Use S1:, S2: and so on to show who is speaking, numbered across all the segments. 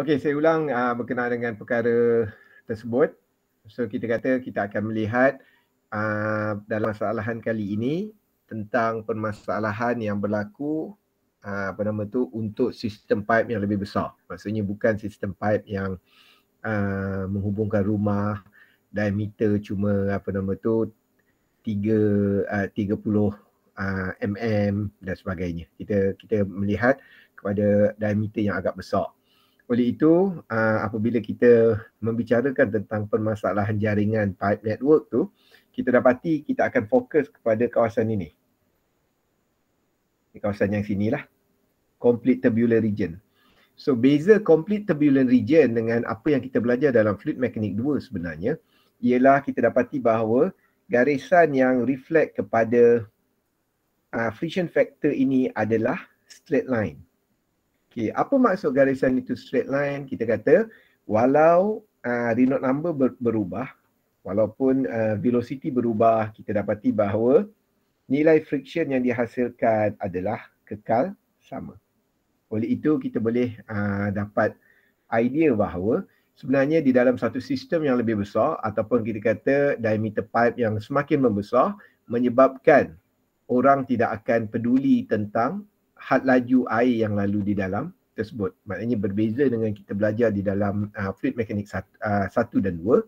S1: Okey, saya ulang berkenaan dengan perkara tersebut. So kita kata kita akan melihat dalam masalahan kali ini tentang permasalahan yang berlaku untuk sistem pipe yang lebih besar. Maksudnya bukan sistem pipe yang menghubungkan rumah, diameter cuma 30 mm dan sebagainya. Kita melihat kepada diameter yang agak besar. Oleh itu, apabila kita membicarakan tentang permasalahan jaringan pipe network tu, kita dapati kita akan fokus kepada kawasan ini. Kawasan yang sinilah, complete tubular region. So, beza complete tubular region dengan apa yang kita belajar dalam fluid mechanics 2 sebenarnya, ialah kita dapati bahawa garisan yang reflect kepada friction factor ini adalah straight line. Okay, apa maksud garisan itu straight line? Kita kata walau Reynolds number berubah, walaupun velocity berubah, kita dapati bahawa nilai friction yang dihasilkan adalah kekal sama. Oleh itu kita boleh dapat idea bahawa sebenarnya di dalam satu sistem yang lebih besar ataupun kita kata diameter pipe yang semakin membesar menyebabkan orang tidak akan peduli tentang had laju air yang lalu di dalam tersebut. Maknanya berbeza dengan kita belajar di dalam fluid mechanics 1 dan 2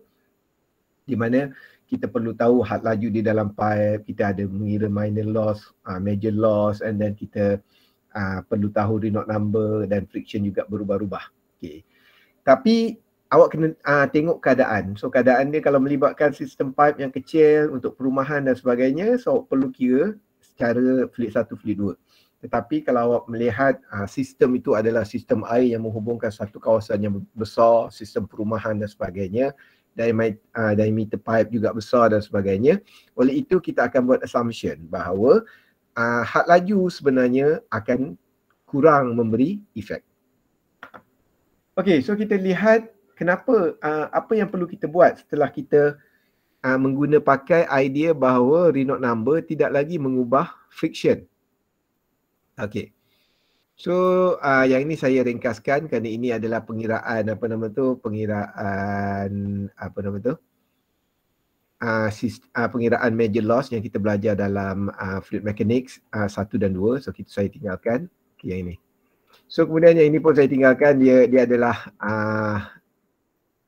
S1: di mana kita perlu tahu had laju di dalam pipe, kita ada mengira minor loss, major loss, and then kita perlu tahu Reynolds number dan friction juga berubah-ubah. Okay. Tapi awak kena tengok keadaan. So keadaan dia kalau melibatkan sistem pipe yang kecil untuk perumahan dan sebagainya, so awak perlu kira secara fluid 1, fluid 2. Tetapi kalau awak melihat sistem itu adalah sistem air yang menghubungkan satu kawasan yang besar, sistem perumahan dan sebagainya, diameter pipe juga besar dan sebagainya. Oleh itu kita akan buat assumption bahawa had laju sebenarnya akan kurang memberi efek. Okey, so kita lihat kenapa, apa yang perlu kita buat setelah kita mengguna pakai idea bahawa Reynolds number tidak lagi mengubah friction. Okey. So yang ini saya ringkaskan kerana ini adalah pengiraan pengiraan major loss yang kita belajar dalam fluid mechanics 1 dan 2. So saya tinggalkan yang ini. So kemudian yang ini pun saya tinggalkan, dia adalah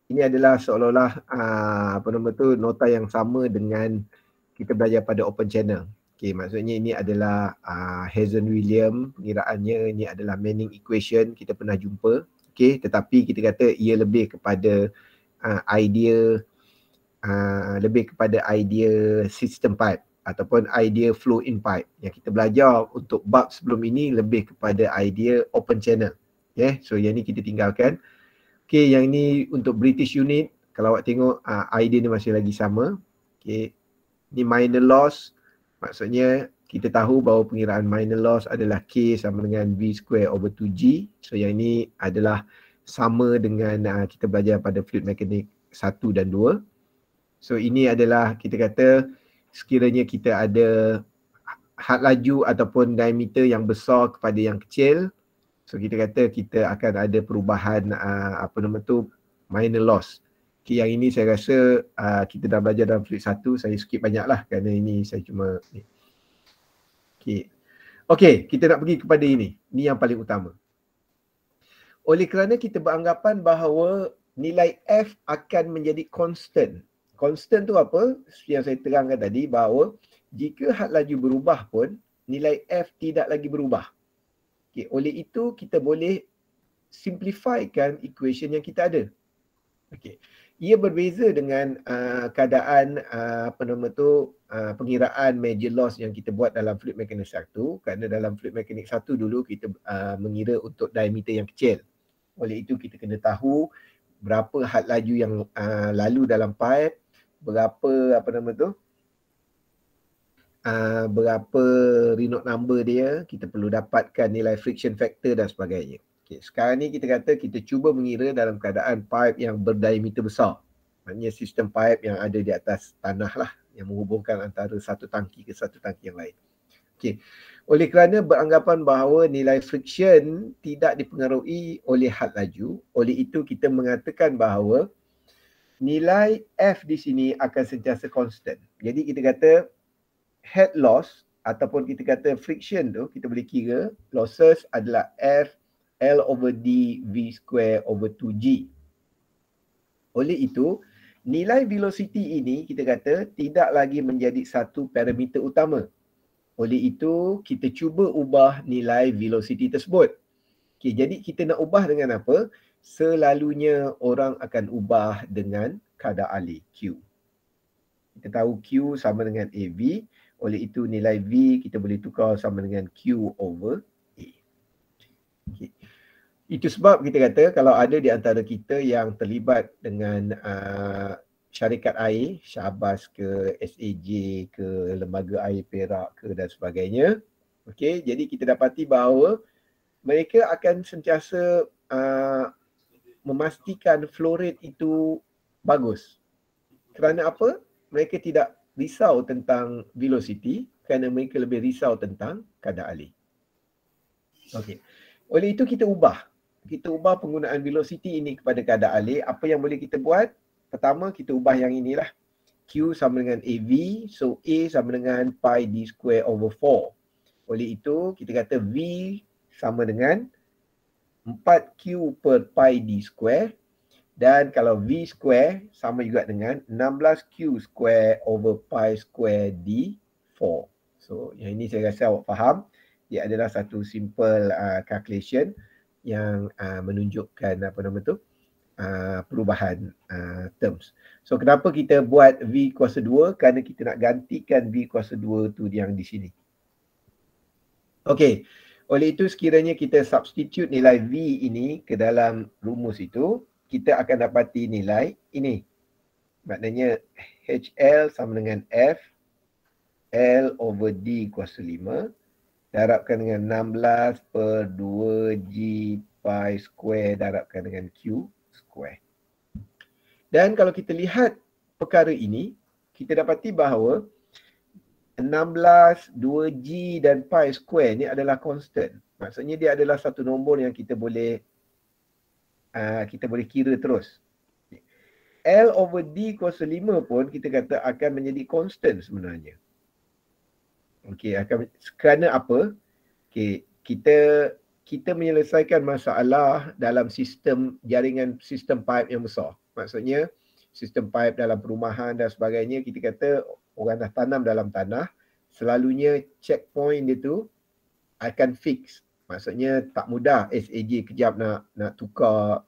S1: ini adalah seolah-olah nota yang sama dengan kita belajar pada open channel. Okay, maksudnya ini adalah Hazen William, pengiraannya ini adalah Manning equation, kita pernah jumpa. Okay, tetapi kita kata ia lebih kepada idea system pipe ataupun idea flow in pipe. Yang kita belajar untuk bab sebelum ini lebih kepada idea open channel. Okay, so yang ni kita tinggalkan. Okay, yang ini untuk British unit, kalau awak tengok idea ni masih lagi sama. Okay, ni minor loss, maksudnya kita tahu bahawa pengiraan minor loss adalah K sama dengan V square over 2G. So yang ini adalah sama dengan kita belajar pada fluid mechanics 1 dan 2. So ini adalah kita kata sekiranya kita ada had laju ataupun diameter yang besar kepada yang kecil, so kita kata kita akan ada perubahan minor loss. Okay, yang ini saya rasa kita dah belajar dalam fluid 1, saya skip banyak lah kerana ini saya cuma Okay, kita nak pergi kepada ini. Ini yang paling utama. Oleh kerana kita beranggapan bahawa nilai F akan menjadi constant. Constant tu apa? Yang saya terangkan tadi bahawa jika had laju berubah pun nilai F tidak lagi berubah. Okay, oleh itu kita boleh simplifykan equation yang kita ada. Okay. Ia berbeza dengan keadaan pengiraan major loss yang kita buat dalam fluid mechanics 1, kerana dalam fluid mechanics 1 dulu kita mengira untuk diameter yang kecil. Oleh itu kita kena tahu berapa had laju yang lalu dalam pipe, berapa berapa Reynolds number dia, kita perlu dapatkan nilai friction factor dan sebagainya. Okay, sekarang ni kita kata kita cuba mengira dalam keadaan pipe yang berdiameter besar. Maknanya sistem pipe yang ada di atas tanah lah, yang menghubungkan antara satu tangki ke satu tangki yang lain. Okey. Oleh kerana beranggapan bahawa nilai friction tidak dipengaruhi oleh had laju, oleh itu kita mengatakan bahawa nilai F di sini akan sentiasa constant. Jadi kita kata head loss ataupun kita kata friction tu, kita boleh kira losses adalah F L over D V square over 2G. Oleh itu, nilai velocity ini kita kata tidak lagi menjadi satu parameter utama. Oleh itu, kita cuba ubah nilai velocity tersebut. Okay, jadi kita nak ubah dengan apa? Selalunya orang akan ubah dengan kadar alih Q. Kita tahu Q sama dengan AV. Oleh itu, nilai V kita boleh tukar sama dengan Q over A. Okay. Itu sebab kita kata kalau ada di antara kita yang terlibat dengan syarikat air, Syahbas ke, SAJ ke, Lembaga Air Perak ke dan sebagainya. Okey, jadi kita dapati bahawa mereka akan sentiasa memastikan flow rate itu bagus. Kerana apa? Mereka tidak risau tentang velocity kerana mereka lebih risau tentang kadar alih. Okey. Oleh itu kita ubah penggunaan velocity ini kepada kadar alih. Apa yang boleh kita buat? Pertama, kita ubah yang inilah. Q sama dengan AV, so A sama dengan pi D square over 4. Oleh itu, kita kata V sama dengan 4Q per pi D square. Dan kalau V square sama juga dengan 16Q square over pi square D4. So, yang ini saya rasa awak faham. Dia adalah satu simple calculation yang menunjukkan apa nama tu? Perubahan terms. So kenapa kita buat V kuasa 2? Kerana kita nak gantikan V kuasa 2 tu yang di sini. Okey. Oleh itu sekiranya kita substitute nilai V ini ke dalam rumus itu, kita akan dapati nilai ini. Maknanya HL sama dengan F L over D kuasa 5 darabkan dengan 16 per 2G pi square darabkan dengan Q square. Dan kalau kita lihat perkara ini, kita dapati bahawa 16, 2G dan pi square ni adalah constant. Maksudnya dia adalah satu nombor yang kita boleh kira terus. L over D kuasa 5 pun kita kata akan menjadi constant sebenarnya. Okey, kerana apa? Okey, kita menyelesaikan masalah dalam jaringan sistem pipe yang besar. Maksudnya sistem pipe dalam perumahan dan sebagainya, kita kata orang dah tanam dalam tanah, selalunya checkpoint dia tu akan fix. Maksudnya tak mudah SAJ kejap nak tukar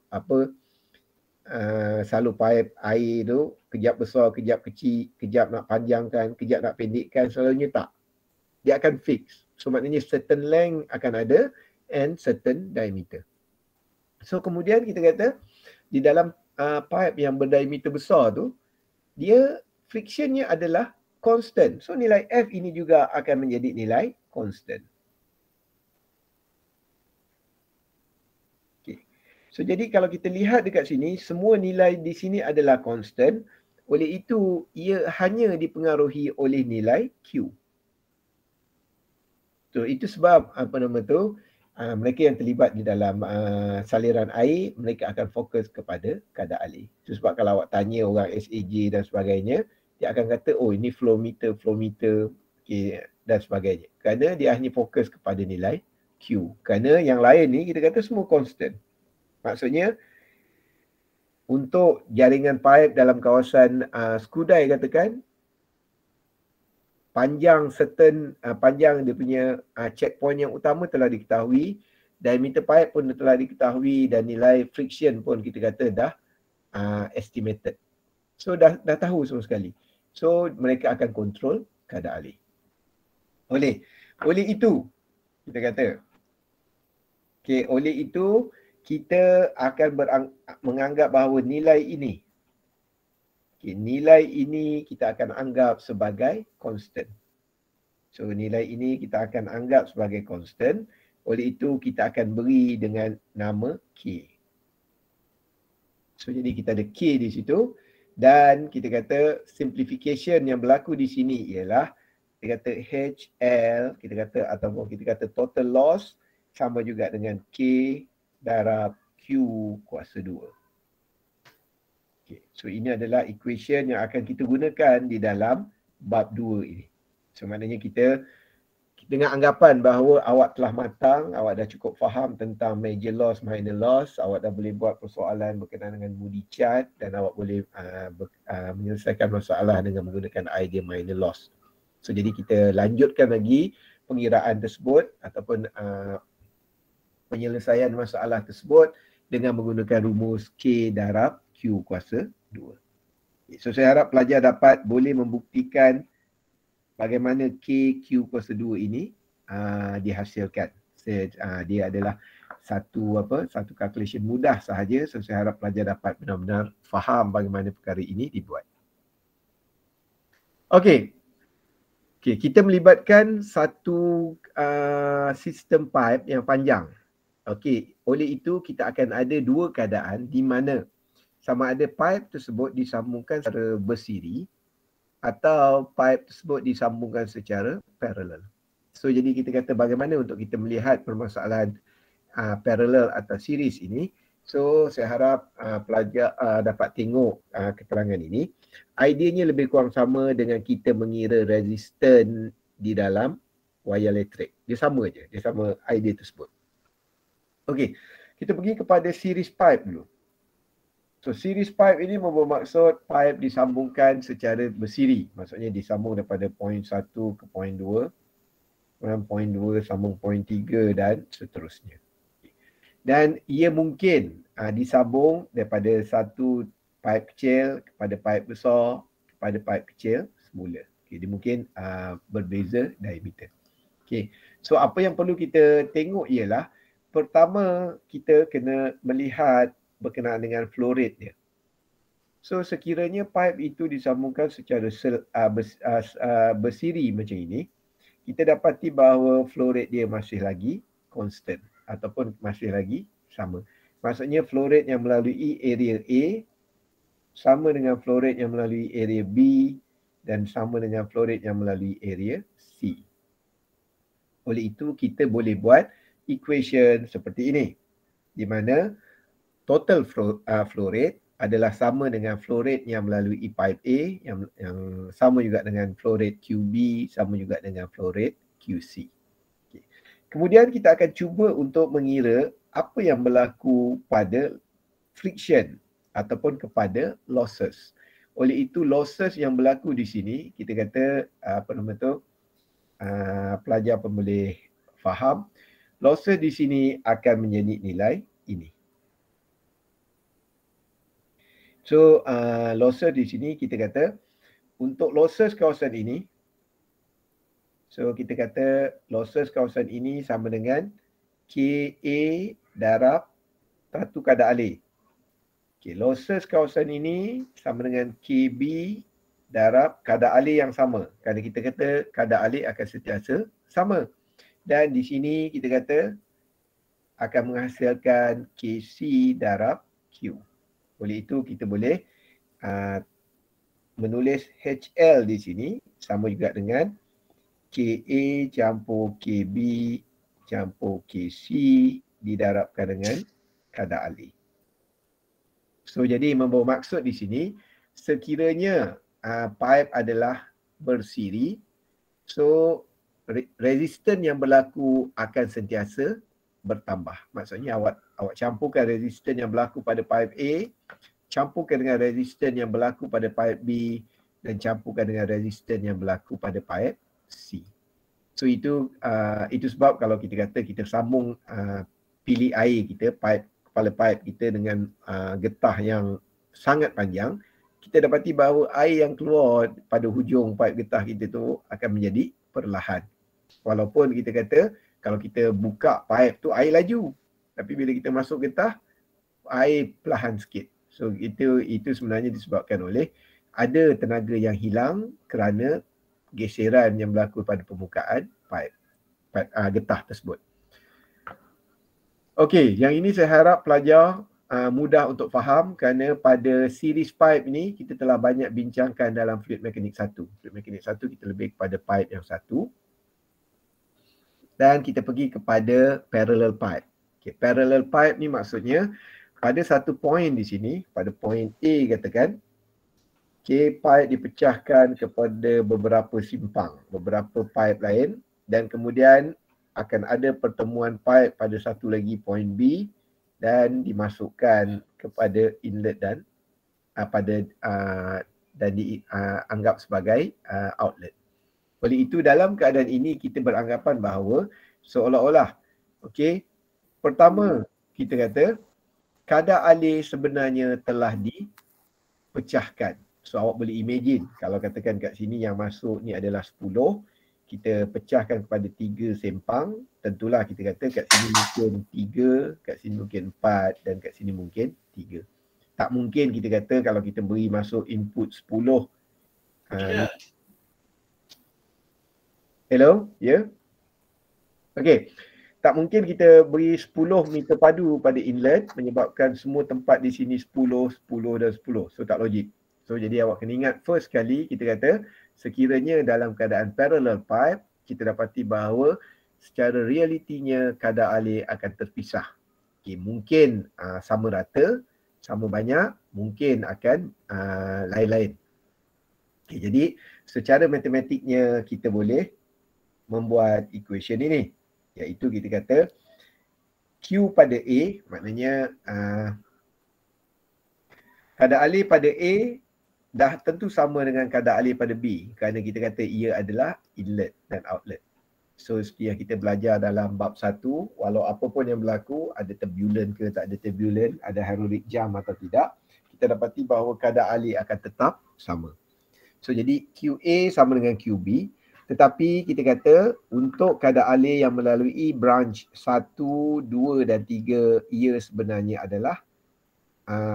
S1: salur pipe air tu, kejap besar, kejap kecil, kejap nak panjangkan, kejap nak pendekkan, selalunya tak. Dia akan fix. So maknanya certain length akan ada and certain diameter. So kemudian kita kata di dalam pipe yang berdiameter besar tu, dia frictionnya adalah constant. So nilai F ini juga akan menjadi nilai constant. Okay. So jadi kalau kita lihat dekat sini, semua nilai di sini adalah constant. Oleh itu, ia hanya dipengaruhi oleh nilai Q. So itu sebab mereka yang terlibat di dalam saliran air, mereka akan fokus kepada kadar alih. Itu sebab kalau awak tanya orang SAJ dan sebagainya, dia akan kata, oh ini flow meter, okay, dan sebagainya. Kerana dia hanya fokus kepada nilai Q. Kerana yang lain ni kita kata semua constant. Maksudnya, untuk jaringan pipe dalam kawasan Skudai katakan, panjang dia punya checkpoint yang utama telah diketahui, diameter pipe pun telah diketahui dan nilai friction pun kita kata dah estimated. So dah tahu semua sekali. So mereka akan kontrol kadar alih. Oleh itu kita kata, okay, oleh itu kita akan menganggap bahawa nilai ini, okay, nilai ini kita akan anggap sebagai constant. So nilai ini kita akan anggap sebagai constant. Oleh itu kita akan beri dengan nama K. So jadi kita ada K di situ. Dan kita kata simplification yang berlaku di sini ialah kita kata HL, kita kata ataupun kita kata total loss sama juga dengan K darab Q kuasa 2. Okay. So ini adalah equation yang akan kita gunakan di dalam bab 2 ini. So maknanya kita dengan anggapan bahawa awak telah matang, awak dah cukup faham tentang major loss, minor loss, awak dah boleh buat persoalan berkenaan dengan Moody chart dan awak boleh menyelesaikan masalah dengan menggunakan idea minor loss. So jadi kita lanjutkan lagi pengiraan tersebut ataupun penyelesaian masalah tersebut dengan menggunakan rumus K darab Q kuasa 2. So saya harap pelajar dapat boleh membuktikan bagaimana K, Q kuasa 2 ini dihasilkan. Dia adalah satu calculation mudah sahaja. So saya harap pelajar dapat benar-benar faham bagaimana perkara ini dibuat. Okey. Kita melibatkan satu sistem pipe yang panjang. Okey, oleh itu kita akan ada dua keadaan di mana sama ada pipe tersebut disambungkan secara bersiri atau pipe tersebut disambungkan secara paralel. So jadi kita kata bagaimana untuk kita melihat permasalahan paralel atau series ini. So saya harap pelajar dapat tengok keterangan ini. Ideanya lebih kurang sama dengan kita mengira resisten di dalam wire elektrik. Dia sama je, dia sama idea tersebut. Okey, kita pergi kepada series pipe dulu. So series pipe ini bermaksud pipe disambungkan secara bersiri. Maksudnya disambung daripada point 1 ke point 2. Kemudian point 2 sambung point 3 dan seterusnya. Dan ia mungkin disambung daripada satu pipe kecil kepada pipe besar kepada pipe kecil semula. Okay, dia mungkin berbeza diameter. Okay. So apa yang perlu kita tengok ialah pertama kita kena melihat berkenaan dengan flow rate dia. So sekiranya pipe itu disambungkan secara bersiri macam ini, kita dapati bahawa flow rate dia masih lagi constant ataupun masih lagi sama. Maksudnya flow rate yang melalui area A sama dengan flow rate yang melalui area B dan sama dengan flow rate yang melalui area C. Oleh itu kita boleh buat equation seperti ini di mana total flow rate adalah sama dengan flow rate yang melalui pipe A yang sama juga dengan flow rate QB sama juga dengan flow rate QC. Okay. Kemudian kita akan cuba untuk mengira apa yang berlaku pada friction ataupun kepada losses. Oleh itu losses yang berlaku di sini kita kata pelajar pun boleh faham losses di sini akan menjadi nilai ini. So losses di sini kita kata untuk losses kawasan ini, so kita kata losses kawasan ini sama dengan KA darab satu kadar alih. Okay, losses kawasan ini sama dengan KB darab kadar alih yang sama. Kerana kita kata kadar alih akan sentiasa sama. Dan di sini kita kata akan menghasilkan KC darab Q. Oleh itu kita boleh menulis HL di sini sama juga dengan KA campur KB campur KC didarabkan dengan kadar alih. So jadi membawa maksud di sini sekiranya pipe adalah bersiri, so resisten yang berlaku akan sentiasa bertambah. Maksudnya awak campurkan resisten yang berlaku pada pipe A, campurkan dengan resisten yang berlaku pada pipe B dan campurkan dengan resisten yang berlaku pada pipe C. So itu sebab kalau kita kata kita sambung pilih air kita, kepala pipe kita dengan getah yang sangat panjang, kita dapati bahawa air yang keluar pada hujung pipe getah kita tu akan menjadi perlahan. Walaupun kita kata kalau kita buka pipe tu air laju, tapi bila kita masuk getah air perlahan sikit. So itu sebenarnya disebabkan oleh ada tenaga yang hilang kerana geseran yang berlaku pada permukaan pipe getah tersebut. Okey, yang ini saya harap pelajar mudah untuk faham kerana pada series pipe ni kita telah banyak bincangkan dalam fluid mekanik 1. Fluid mekanik 1 kita lebih kepada pipe yang satu. Dan kita pergi kepada parallel pipe. Okay, parallel pipe ni maksudnya pada satu point di sini, pada point A katakan, okay, pipe dipecahkan kepada beberapa simpang, beberapa pipe lain dan kemudian akan ada pertemuan pipe pada satu lagi point B dan dimasukkan kepada inlet dan dan dianggap sebagai outlet. Oleh itu dalam keadaan ini kita beranggapan bahawa seolah-olah pertama kita kata kadar alir sebenarnya telah dipecahkan. So awak boleh imagine kalau katakan kat sini yang masuk ni adalah 10, kita pecahkan kepada 3 sempang, tentulah kita kata kat sini mungkin 3, kat sini mungkin 4 dan kat sini mungkin 3. Tak mungkin kita kata kalau kita beri masuk input 10. Hello? Ya? Yeah? Okey. Tak mungkin kita beri 10 meter padu pada inlet menyebabkan semua tempat di sini 10, 10 dan 10. So tak logik. So jadi awak kena ingat first kali kita kata sekiranya dalam keadaan parallel pipe kita dapati bahawa secara realitinya kadar alir akan terpisah. Okay, mungkin sama rata, sama banyak, mungkin akan lain-lain. Okay, jadi secara matematiknya kita boleh membuat equation ini. Iaitu kita kata Q pada A maknanya kadar alir pada A dah tentu sama dengan kadar alir pada B kerana kita kata ia adalah inlet dan outlet. So seperti yang kita belajar dalam bab 1, walau apa pun yang berlaku, ada turbulent ke tak ada turbulent, ada hydraulic jam atau tidak, kita dapati bahawa kadar alir akan tetap sama. So jadi QA sama dengan QB, tetapi kita kata untuk kadar alir yang melalui branch 1, 2 dan 3, ia sebenarnya adalah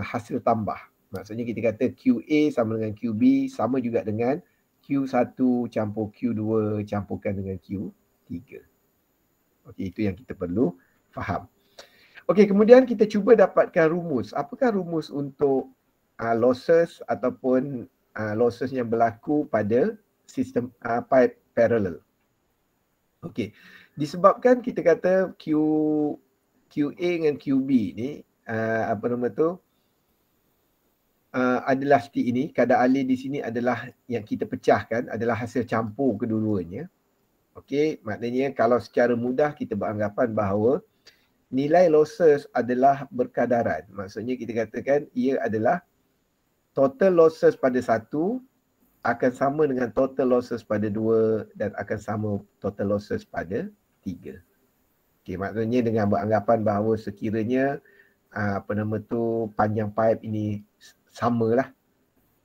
S1: hasil tambah. Maksudnya kita kata QA sama dengan QB sama juga dengan Q1 campur Q2 campurkan dengan Q3. Okey, itu yang kita perlu faham. Okey, kemudian kita cuba dapatkan rumus. Apakah rumus untuk losses ataupun losses yang berlaku pada sistem pipe parallel? Okey, disebabkan kita kata QA dengan QB ni adalah seperti ini, kadar alir di sini adalah yang kita pecahkan adalah hasil campur kedua-duanya. Okey, maknanya kalau secara mudah kita beranggapan bahawa nilai losses adalah berkadaran. Maksudnya kita katakan ia adalah total losses pada 1 akan sama dengan total losses pada 2 dan akan sama total losses pada 3. Okey, maknanya dengan beranggapan bahawa sekiranya panjang pipe ini samalah.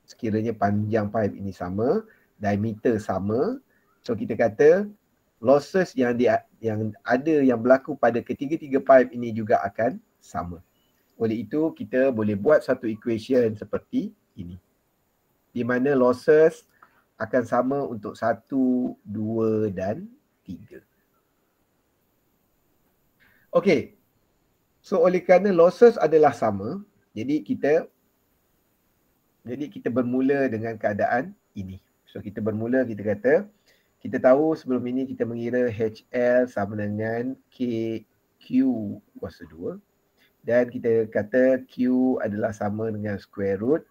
S1: Sekiranya panjang pipe ini sama, diameter sama, so kita kata losses yang ada yang berlaku pada ketiga-tiga pipe ini juga akan sama. Oleh itu kita boleh buat satu equation seperti ini, di mana losses akan sama untuk 1, 2 dan 3. Okey. So oleh kerana losses adalah sama, jadi kita bermula dengan keadaan ini. So kita bermula, kita kata, kita tahu sebelum ini kita mengira HL sama dengan KQ kuasa 2. Dan kita kata Q adalah sama dengan square root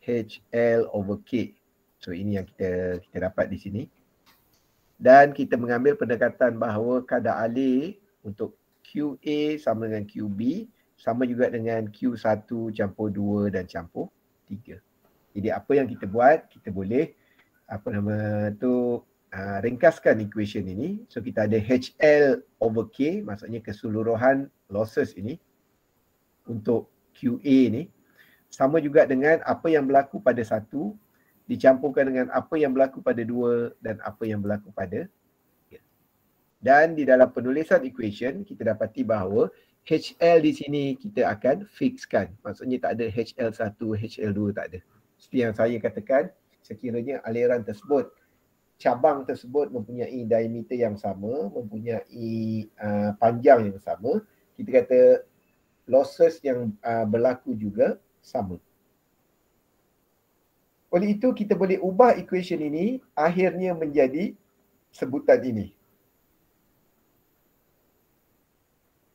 S1: HL over K. So ini yang kita dapat di sini. Dan kita mengambil pendekatan bahawa kadar alir untuk QA sama dengan QB sama juga dengan Q1 campur 2 dan campur 3. Jadi apa yang kita buat, kita boleh ringkaskan equation ini. So kita ada HL over K, maksudnya keseluruhan losses ini untuk QA ni sama juga dengan apa yang berlaku pada 1 dicampurkan dengan apa yang berlaku pada 2 dan apa yang berlaku pada 3. Dan di dalam penulisan equation kita dapati bahawa HL di sini kita akan fixkan. Maksudnya tak ada HL1, HL2, tak ada. Seperti yang saya katakan, sekiranya aliran tersebut, cabang tersebut mempunyai diameter yang sama, mempunyai panjang yang sama, kita kata losses yang berlaku juga sama. Oleh itu kita boleh ubah equation ini akhirnya menjadi sebutan ini.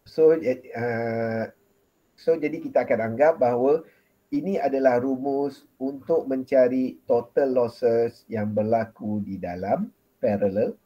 S1: So jadi kita akan anggap bahawa ini adalah rumus untuk mencari total losses yang berlaku di dalam parallel